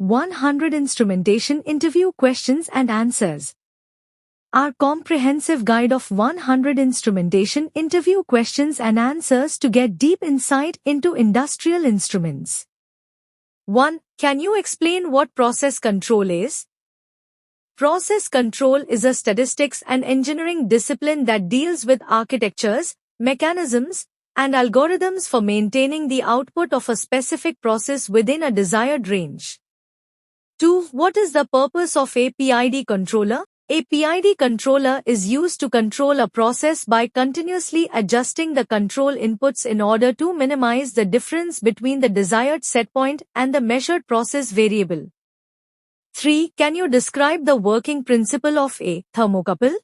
100 Instrumentation Interview Questions and Answers. Our comprehensive guide of 100 instrumentation interview questions and answers to get deep insight into industrial instruments. 1. Can you explain what process control is? Process control is a statistics and engineering discipline that deals with architectures, mechanisms, and algorithms for maintaining the output of a specific process within a desired range. 2. What is the purpose of a PID controller? A PID controller is used to control a process by continuously adjusting the control inputs in order to minimize the difference between the desired setpoint and the measured process variable. 3. Can you describe the working principle of a thermocouple?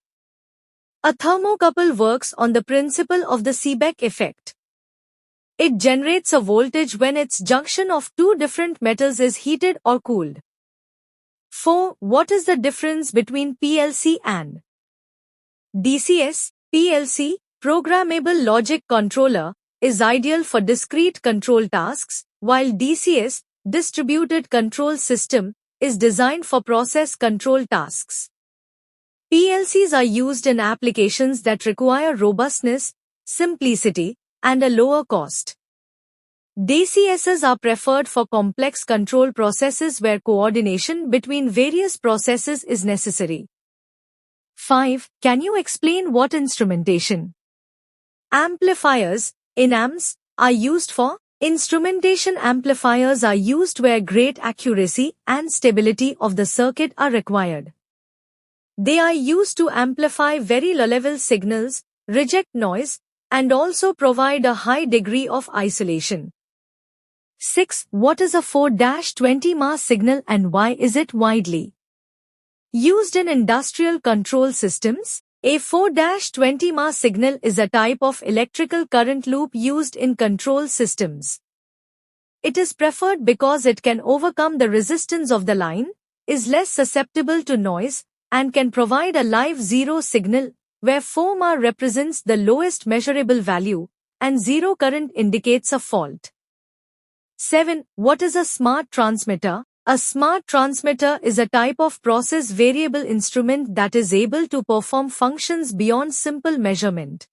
A thermocouple works on the principle of the Seebeck effect. It generates a voltage when its junction of two different metals is heated or cooled. 4. What is the difference between PLC and DCS? PLC, Programmable Logic Controller, is ideal for discrete control tasks, while DCS, Distributed Control System, is designed for process control tasks. PLCs are used in applications that require robustness, simplicity, and a lower cost. DCSs are preferred for complex control processes where coordination between various processes is necessary. 5. Can you explain what instrumentation? Amplifiers, INAMs, are used for. Instrumentation amplifiers are used where great accuracy and stability of the circuit are required. They are used to amplify very low-level signals, reject noise, and also provide a high degree of isolation. 6. What is a 4-20 mass signal and why is it widely used in industrial control systems? A 4-20 mass signal is a type of electrical current loop used in control systems. It is preferred because it can overcome the resistance of the line, is less susceptible to noise, and can provide a live zero signal, where 4 mA represents the lowest measurable value, and zero current indicates a fault. 7. What is a smart transmitter? A smart transmitter is a type of process variable instrument that is able to perform functions beyond simple measurement.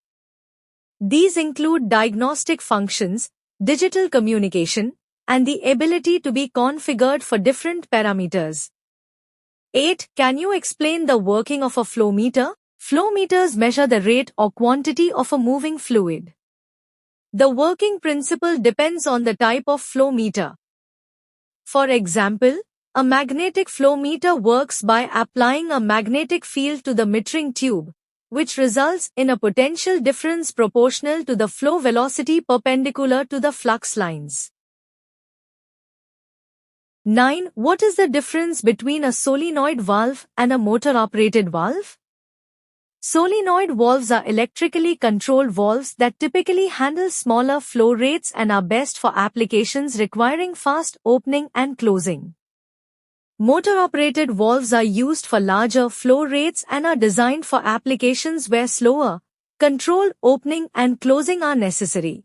These include diagnostic functions, digital communication, and the ability to be configured for different parameters. 8. Can you explain the working of a flow meter? Flow meters measure the rate or quantity of a moving fluid. The working principle depends on the type of flow meter. For example, a magnetic flow meter works by applying a magnetic field to the metering tube, which results in a potential difference proportional to the flow velocity perpendicular to the flux lines. 9. What is the difference between a solenoid valve and a motor-operated valve? Solenoid valves are electrically controlled valves that typically handle smaller flow rates and are best for applications requiring fast opening and closing. Motor-operated valves are used for larger flow rates and are designed for applications where slower, controlled opening and closing are necessary.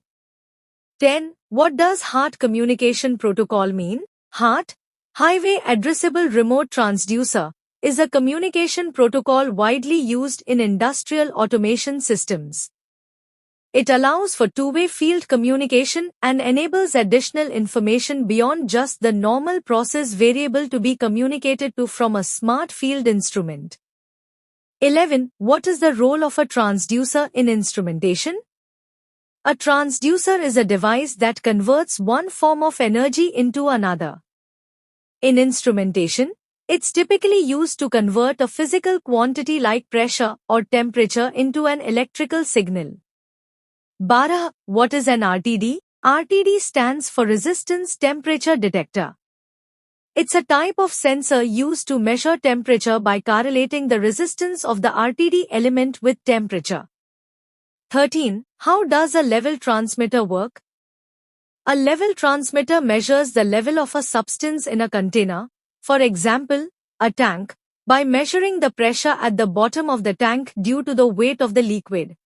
10. What does HART communication protocol mean? HART, Highway Addressable Remote Transducer, is a communication protocol widely used in industrial automation systems. It allows for two-way field communication and enables additional information beyond just the normal process variable to be communicated to from a smart field instrument. 11. What is the role of a transducer in instrumentation? A transducer is a device that converts one form of energy into another. In instrumentation, it's typically used to convert a physical quantity like pressure or temperature into an electrical signal. 12. What is an RTD? RTD stands for Resistance Temperature Detector. It's a type of sensor used to measure temperature by correlating the resistance of the RTD element with temperature. 13. How does a level transmitter work? A level transmitter measures the level of a substance in a container, for example, a tank, by measuring the pressure at the bottom of the tank due to the weight of the liquid.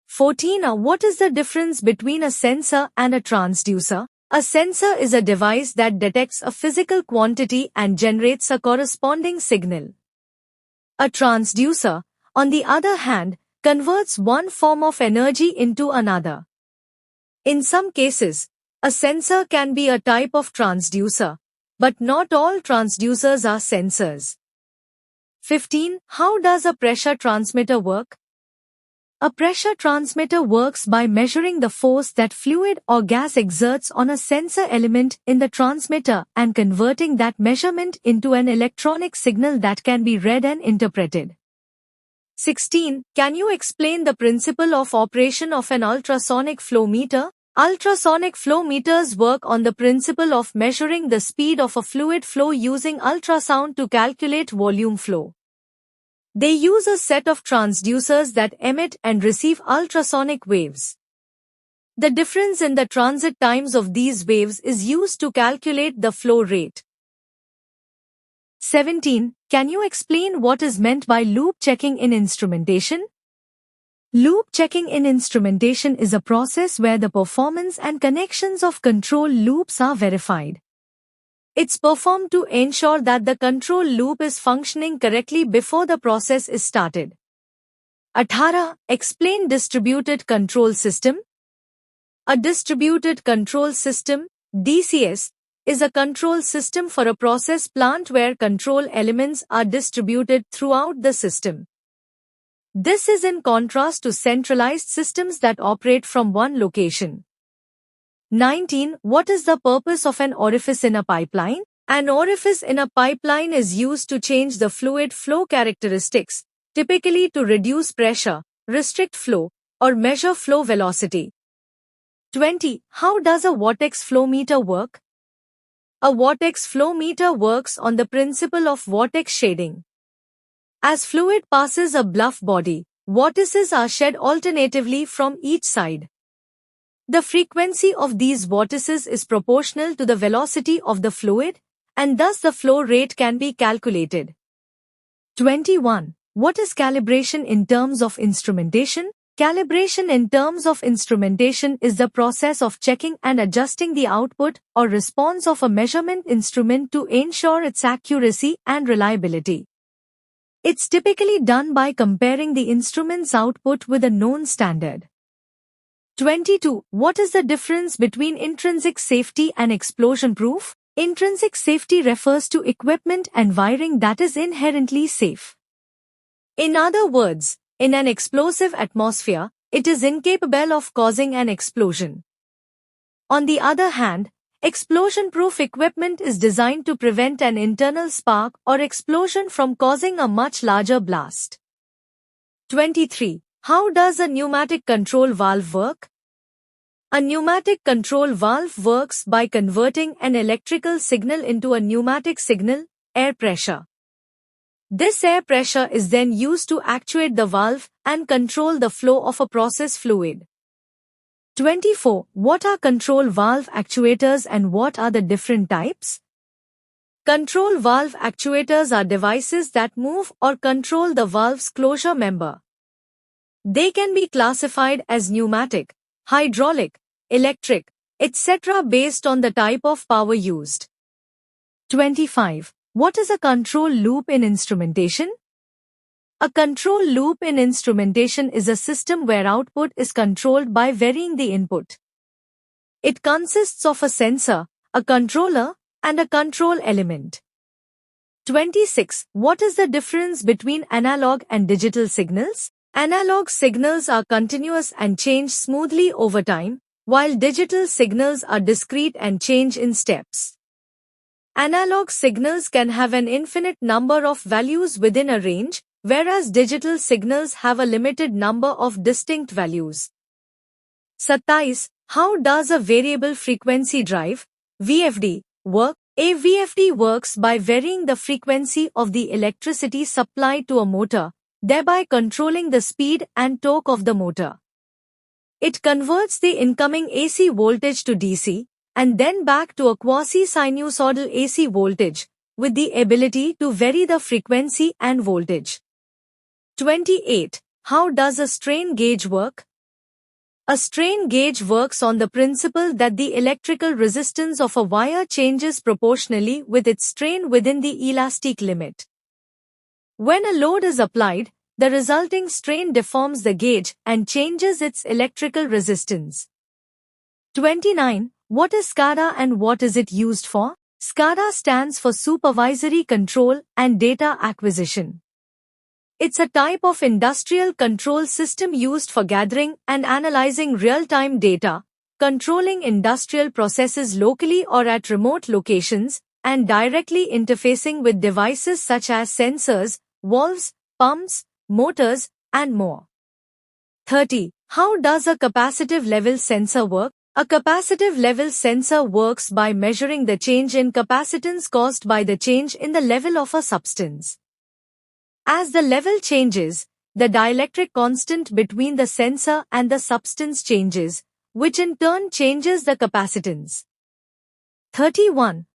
14. What is the difference between a sensor and a transducer? A sensor is a device that detects a physical quantity and generates a corresponding signal. A transducer, on the other hand, converts one form of energy into another. In some cases, a sensor can be a type of transducer, but not all transducers are sensors. 15. How does a pressure transmitter work? A pressure transmitter works by measuring the force that fluid or gas exerts on a sensor element in the transmitter and converting that measurement into an electronic signal that can be read and interpreted. 16. Can you explain the principle of operation of an ultrasonic flow meter? Ultrasonic flow meters work on the principle of measuring the speed of a fluid flow using ultrasound to calculate volume flow. They use a set of transducers that emit and receive ultrasonic waves. The difference in the transit times of these waves is used to calculate the flow rate. 17. Can you explain what is meant by loop checking in instrumentation? Loop checking in instrumentation is a process where the performance and connections of control loops are verified. It's performed to ensure that the control loop is functioning correctly before the process is started. 18. Explain distributed control system. A distributed control system, DCS, is a control system for a process plant where control elements are distributed throughout the system. This is in contrast to centralized systems that operate from one location. 19. What is the purpose of an orifice in a pipeline? An orifice in a pipeline is used to change the fluid flow characteristics, typically to reduce pressure, restrict flow, or measure flow velocity. 20. How does a vortex flow meter work? A vortex flow meter works on the principle of vortex shading. As fluid passes a bluff body, vortices are shed alternatively from each side. The frequency of these vortices is proportional to the velocity of the fluid, and thus the flow rate can be calculated. 21. What is calibration in terms of instrumentation? Calibration in terms of instrumentation is the process of checking and adjusting the output or response of a measurement instrument to ensure its accuracy and reliability. It's typically done by comparing the instrument's output with a known standard. 22. What is the difference between intrinsic safety and explosion proof? Intrinsic safety refers to equipment and wiring that is inherently safe. In other words, in an explosive atmosphere, it is incapable of causing an explosion. On the other hand, explosion-proof equipment is designed to prevent an internal spark or explosion from causing a much larger blast. 23. How does a pneumatic control valve work? A pneumatic control valve works by converting an electrical signal into a pneumatic signal, air pressure. This air pressure is then used to actuate the valve and control the flow of a process fluid. 24. What are control valve actuators and what are the different types? Control valve actuators are devices that move or control the valve's closure member. They can be classified as pneumatic, hydraulic, electric, etc. based on the type of power used. 25. What is a control loop in instrumentation? A control loop in instrumentation is a system where output is controlled by varying the input. It consists of a sensor, a controller, and a control element. 26. What is the difference between analog and digital signals? Analog signals are continuous and change smoothly over time, while digital signals are discrete and change in steps. Analog signals can have an infinite number of values within a range, whereas digital signals have a limited number of distinct values. 27. How does a variable frequency drive, VFD, work? A VFD works by varying the frequency of the electricity supplied to a motor, thereby controlling the speed and torque of the motor. It converts the incoming AC voltage to DC, and then back to a quasi-sinusoidal AC voltage, with the ability to vary the frequency and voltage. 28. How does a strain gauge work? A strain gauge works on the principle that the electrical resistance of a wire changes proportionally with its strain within the elastic limit. When a load is applied, the resulting strain deforms the gauge and changes its electrical resistance. 29. What is SCADA and what is it used for? SCADA stands for Supervisory Control and Data Acquisition. It's a type of industrial control system used for gathering and analyzing real-time data, controlling industrial processes locally or at remote locations, and directly interfacing with devices such as sensors, valves, pumps, motors, and more. 30. How does a capacitive level sensor work? A capacitive level sensor works by measuring the change in capacitance caused by the change in the level of a substance. As the level changes, the dielectric constant between the sensor and the substance changes, which in turn changes the capacitance. 31.